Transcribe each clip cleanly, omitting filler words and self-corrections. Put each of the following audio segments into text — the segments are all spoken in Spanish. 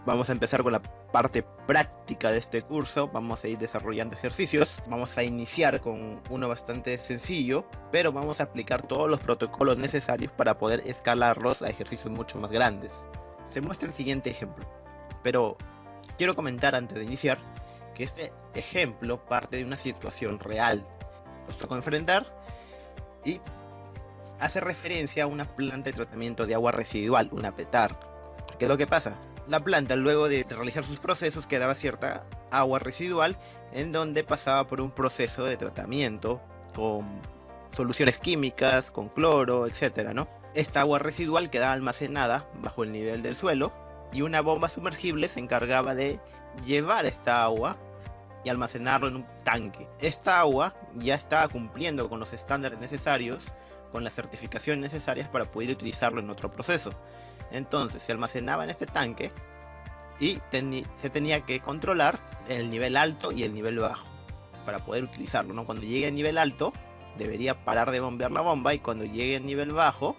Vamos a empezar con la parte práctica de este curso, vamos a ir desarrollando ejercicios, vamos a iniciar con uno bastante sencillo, pero vamos a aplicar todos los protocolos necesarios para poder escalarlos a ejercicios mucho más grandes. Se muestra el siguiente ejemplo, pero quiero comentar antes de iniciar que este ejemplo parte de una situación real. Nos tocó enfrentar y hace referencia a una planta de tratamiento de agua residual, una PETAR. ¿Qué es lo que pasa? La planta, luego de realizar sus procesos, quedaba cierta agua residual en donde pasaba por un proceso de tratamiento con soluciones químicas, con cloro, etcétera, ¿no? Esta agua residual quedaba almacenada bajo el nivel del suelo y una bomba sumergible se encargaba de llevar esta agua y almacenarlo en un tanque. Esta agua ya estaba cumpliendo con los estándares necesarios, con las certificaciones necesarias para poder utilizarlo en otro proceso. Entonces se almacenaba en este tanque y se tenía que controlar el nivel alto y el nivel bajo para poder utilizarlo, ¿no? Cuando llegue al nivel alto debería parar de bombear la bomba y cuando llegue al nivel bajo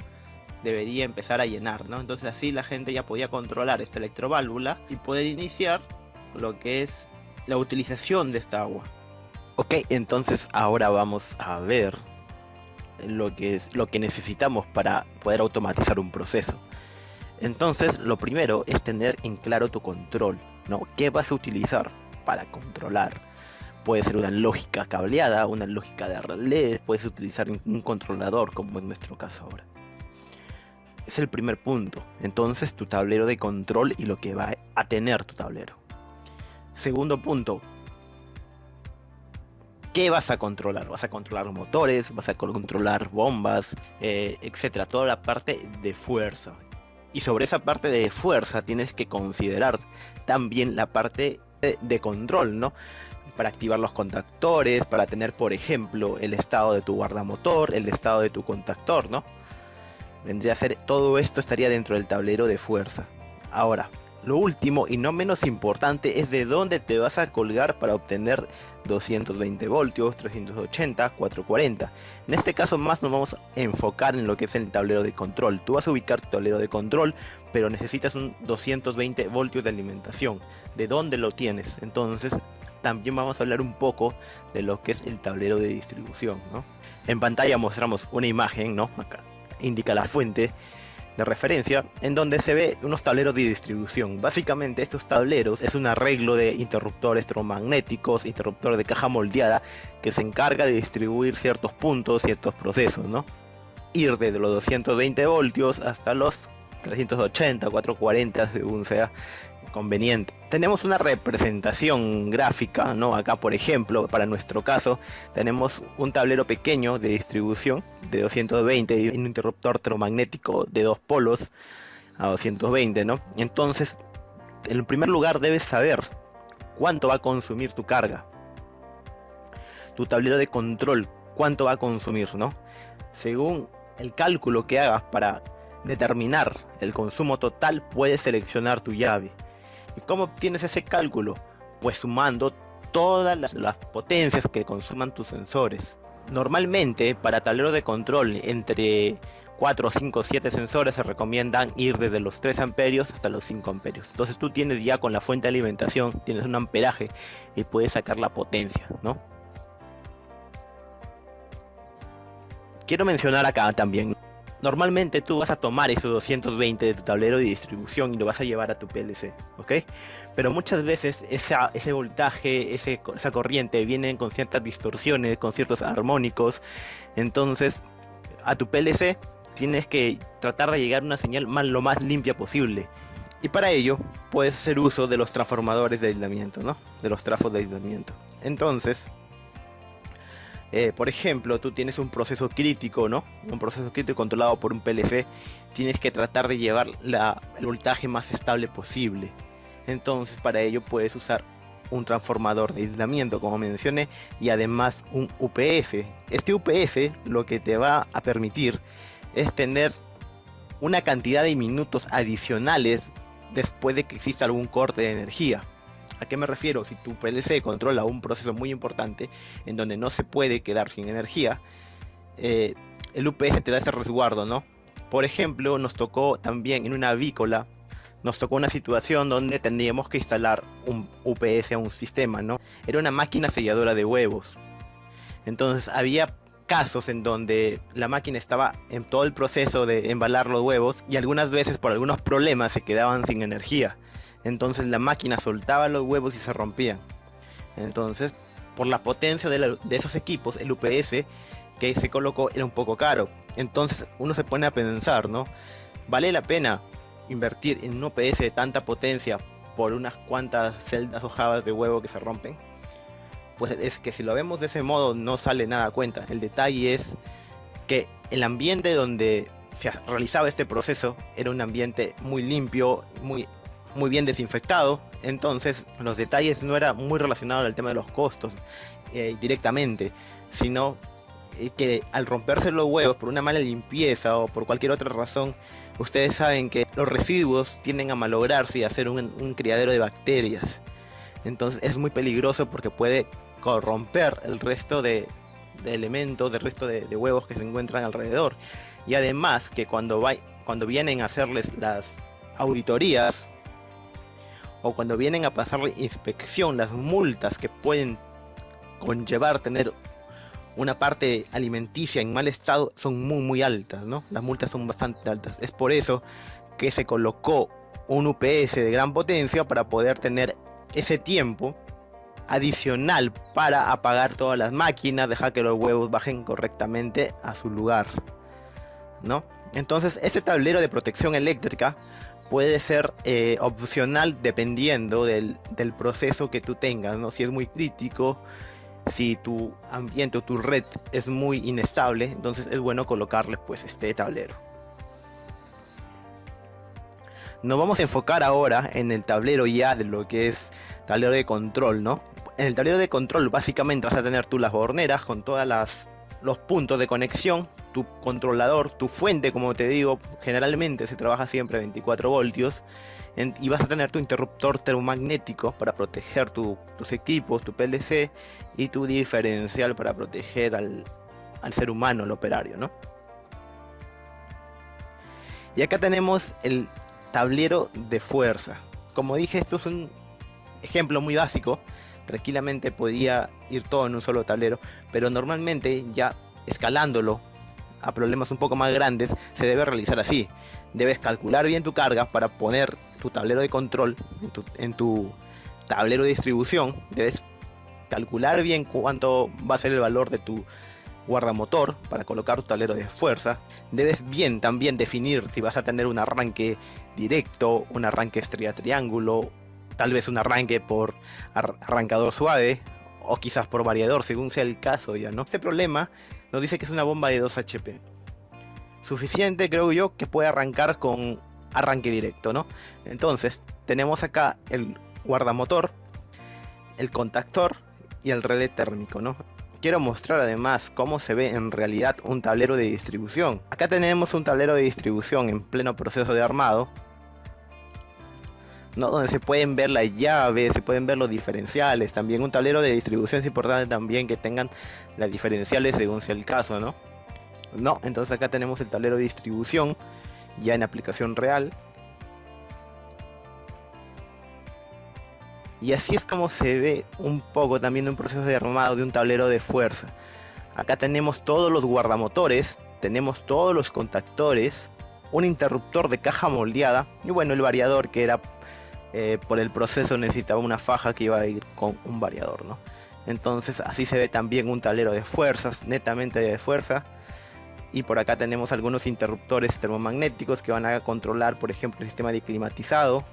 debería empezar a llenar, ¿no? Entonces así la gente ya podía controlar esta electroválvula y poder iniciar lo que es la utilización de esta agua. Ok, entonces ahora vamos a ver lo que necesitamos para poder automatizar un proceso. Entonces, lo primero es tener en claro tu control, ¿no? ¿Qué vas a utilizar para controlar? Puede ser una lógica cableada, una lógica de relé, puedes utilizar un controlador, como en nuestro caso ahora. Es el primer punto. Entonces, tu tablero de control y lo que va a tener tu tablero. Segundo punto, ¿qué vas a controlar? ¿Vas a controlar motores? ¿Vas a controlar bombas? Etcétera. Toda la parte de fuerza. Y sobre esa parte de fuerza tienes que considerar también la parte de control, ¿no? Para activar los contactores, para tener, por ejemplo, el estado de tu guardamotor, el estado de tu contactor, ¿no? Vendría a ser, todo esto estaría dentro del tablero de fuerza. Ahora, lo último y no menos importante es de dónde te vas a colgar para obtener 220 voltios, 380, 440. En este caso más nos vamos a enfocar en lo que es el tablero de control. Tú vas a ubicar tu tablero de control, pero necesitas un 220 voltios de alimentación. ¿De dónde lo tienes? Entonces también vamos a hablar un poco de lo que es el tablero de distribución, ¿no? En pantalla mostramos una imagen, ¿no? Acá indica la fuente de referencia en donde se ve unos tableros de distribución. Básicamente estos tableros es un arreglo de interruptores electromagnéticos, interruptor de caja moldeada que se encarga de distribuir ciertos puntos, ciertos procesos, ¿no? Ir desde los 220 voltios hasta los 380, 440 según sea conveniente. Tenemos una representación gráfica, ¿no? Acá por ejemplo, para nuestro caso, tenemos un tablero pequeño de distribución de 220 y un interruptor electromagnético de dos polos a 220, ¿no? Entonces, en primer lugar debes saber cuánto va a consumir tu carga. Tu tablero de control, cuánto va a consumir, ¿no? Según el cálculo que hagas para determinar el consumo total, puedes seleccionar tu llave. ¿Y cómo obtienes ese cálculo? Pues sumando todas las potencias que consuman tus sensores. Normalmente para tablero de control entre 4, 5, 7 sensores se recomiendan ir desde los 3 amperios hasta los 5 amperios. Entonces tú tienes ya con la fuente de alimentación, tienes un amperaje y puedes sacar la potencia, ¿no? Quiero mencionar acá también, normalmente tú vas a tomar esos 220 de tu tablero de distribución y lo vas a llevar a tu PLC, ¿ok? Pero muchas veces ese voltaje, esa corriente vienen con ciertas distorsiones, con ciertos armónicos. Entonces a tu PLC tienes que tratar de llegar a una señal lo más limpia posible. Y para ello puedes hacer uso de los transformadores de aislamiento, ¿no? De los trafos de aislamiento. Entonces, por ejemplo, tú tienes un proceso crítico, ¿no? Un proceso crítico controlado por un PLC. Tienes que tratar de llevar el voltaje más estable posible. Entonces, para ello puedes usar un transformador de aislamiento, como mencioné, y además un UPS. Este UPS lo que te va a permitir es tener una cantidad de minutos adicionales después de que exista algún corte de energía. ¿A qué me refiero? Si tu PLC controla un proceso muy importante en donde no se puede quedar sin energía, el UPS te da ese resguardo, ¿no? Por ejemplo, nos tocó también en una avícola nos tocó una situación donde teníamos que instalar un UPS a un sistema, ¿no? Era una máquina selladora de huevos. Entonces había casos en donde la máquina estaba en todo el proceso de embalar los huevos y algunas veces por algunos problemas se quedaban sin energía. Entonces la máquina soltaba los huevos y se rompían. Entonces, por la potencia de esos equipos, el UPS que se colocó era un poco caro. Entonces uno se pone a pensar, ¿no? ¿Vale la pena invertir en un UPS de tanta potencia por unas cuantas celdas o jabas de huevo que se rompen? Pues es que si lo vemos de ese modo no sale nada a cuenta. El detalle es que el ambiente donde se realizaba este proceso era un ambiente muy limpio, muy bien desinfectado. Entonces los detalles no eran muy relacionados al tema de los costos directamente, sino que al romperse los huevos por una mala limpieza o por cualquier otra razón, ustedes saben que los residuos tienden a malograrse y a ser un criadero de bacterias. Entonces es muy peligroso porque puede corromper el resto de elementos, el resto de huevos que se encuentran alrededor. Y además que cuando vienen a hacerles las auditorías o cuando vienen a pasarle inspección, las multas que pueden conllevar tener una parte alimenticia en mal estado son muy altas, ¿no? Las multas son bastante altas. Es por eso que se colocó un UPS de gran potencia para poder tener ese tiempo adicional para apagar todas las máquinas, dejar que los huevos bajen correctamente a su lugar, ¿no? Entonces este tablero de protección eléctrica puede ser opcional dependiendo del proceso que tú tengas, ¿no? Si es muy crítico, si tu ambiente o tu red es muy inestable, entonces es bueno colocarle pues este tablero. Nos vamos a enfocar ahora en el tablero ya de lo que es tablero de control, ¿no? En el tablero de control básicamente vas a tener tú las borneras con todos los puntos de conexión, tu controlador, tu fuente, como te digo, generalmente se trabaja siempre a 24 voltios, y vas a tener tu interruptor termomagnético para proteger tus equipos, tu PLC, y tu diferencial para proteger al ser humano, el operario, ¿no? Y acá tenemos el tablero de fuerza. Como dije, esto es un ejemplo muy básico. Tranquilamente podía ir todo en un solo tablero, pero normalmente ya escalándolo a problemas un poco más grandes se debe realizar así. Debes calcular bien tu carga para poner tu tablero de control en tu tablero de distribución. Debes calcular bien cuánto va a ser el valor de tu guardamotor para colocar tu tablero de fuerza. Debes bien también definir si vas a tener un arranque directo, un arranque estrella triángulo, tal vez un arranque por arrancador suave o quizás por variador, según sea el caso ya, ¿no? Este problema nos dice que es una bomba de 2 HP. Suficiente, creo yo, que puede arrancar con arranque directo, ¿no? Entonces, tenemos acá el guardamotor, el contactor y el relé térmico, ¿no? Quiero mostrar además cómo se ve en realidad un tablero de distribución. Acá tenemos un tablero de distribución en pleno proceso de armado, ¿no? Donde se pueden ver las llaves, se pueden ver los diferenciales. También un tablero de distribución es importante también que tengan las diferenciales según sea el caso, ¿no? Entonces acá tenemos el tablero de distribución ya en aplicación real. Y así es como se ve un poco también un proceso de armado de un tablero de fuerza. Acá tenemos todos los guardamotores, tenemos todos los contactores, un interruptor de caja moldeada y bueno, el variador que era por el proceso necesitaba una faja que iba a ir con un variador, ¿no? Entonces así se ve también un tablero de fuerzas, netamente de fuerza. Y por acá tenemos algunos interruptores termomagnéticos que van a controlar, por ejemplo, el sistema de climatizado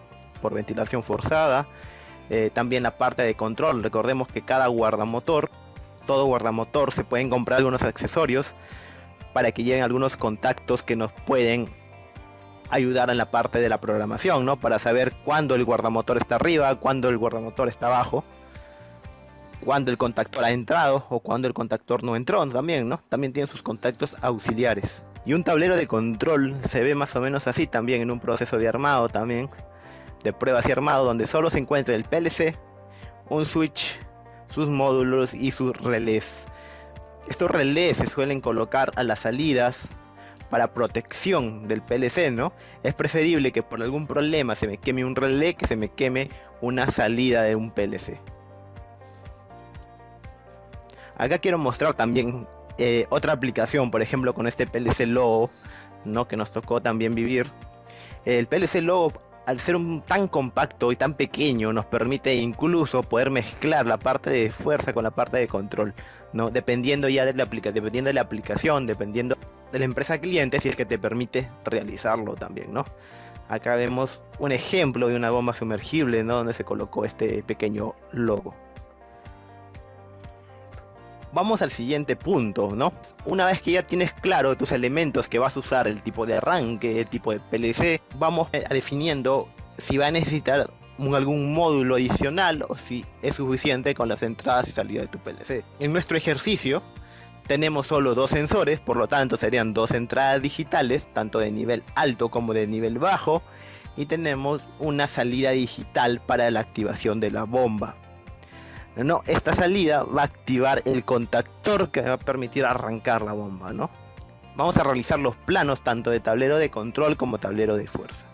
por ventilación forzada. También la parte de control. Recordemos que cada guardamotor, todo guardamotor, se pueden comprar algunos accesorios para que lleven algunos contactos que nos pueden ayudar en la parte de la programación, ¿no? Para saber cuándo el guardamotor está arriba, cuándo el guardamotor está abajo, cuándo el contactor ha entrado o cuándo el contactor no entró también, ¿no? También tiene sus contactos auxiliares. Y un tablero de control se ve más o menos así también en un proceso de armado también, de pruebas y armado, donde solo se encuentra el PLC, un switch, sus módulos y sus relés. Estos relés se suelen colocar a las salidas para protección del PLC, ¿no? Es preferible que por algún problema se me queme un relé que se me queme una salida de un PLC. Acá quiero mostrar también otra aplicación, por ejemplo con este PLC Logo, ¿no? Que nos tocó también vivir. El PLC Logo, al ser tan compacto y tan pequeño, nos permite incluso poder mezclar la parte de fuerza con la parte de control, ¿no? Dependiendo ya de la aplicación, dependiendo de la empresa cliente, si es que te permite realizarlo también, ¿no? Acá vemos un ejemplo de una bomba sumergible, ¿no? Donde se colocó este pequeño logo. Vamos al siguiente punto, ¿no? Una vez que ya tienes claro tus elementos que vas a usar, el tipo de arranque, el tipo de PLC, vamos definiendo si va a necesitar algún módulo adicional o si es suficiente con las entradas y salidas de tu PLC. En nuestro ejercicio tenemos solo dos sensores, por lo tanto serían dos entradas digitales, tanto de nivel alto como de nivel bajo, y tenemos una salida digital para la activación de la bomba. No, esta salida va a activar el contactor que va a permitir arrancar la bomba, ¿no? Vamos a realizar los planos tanto de tablero de control como tablero de fuerza.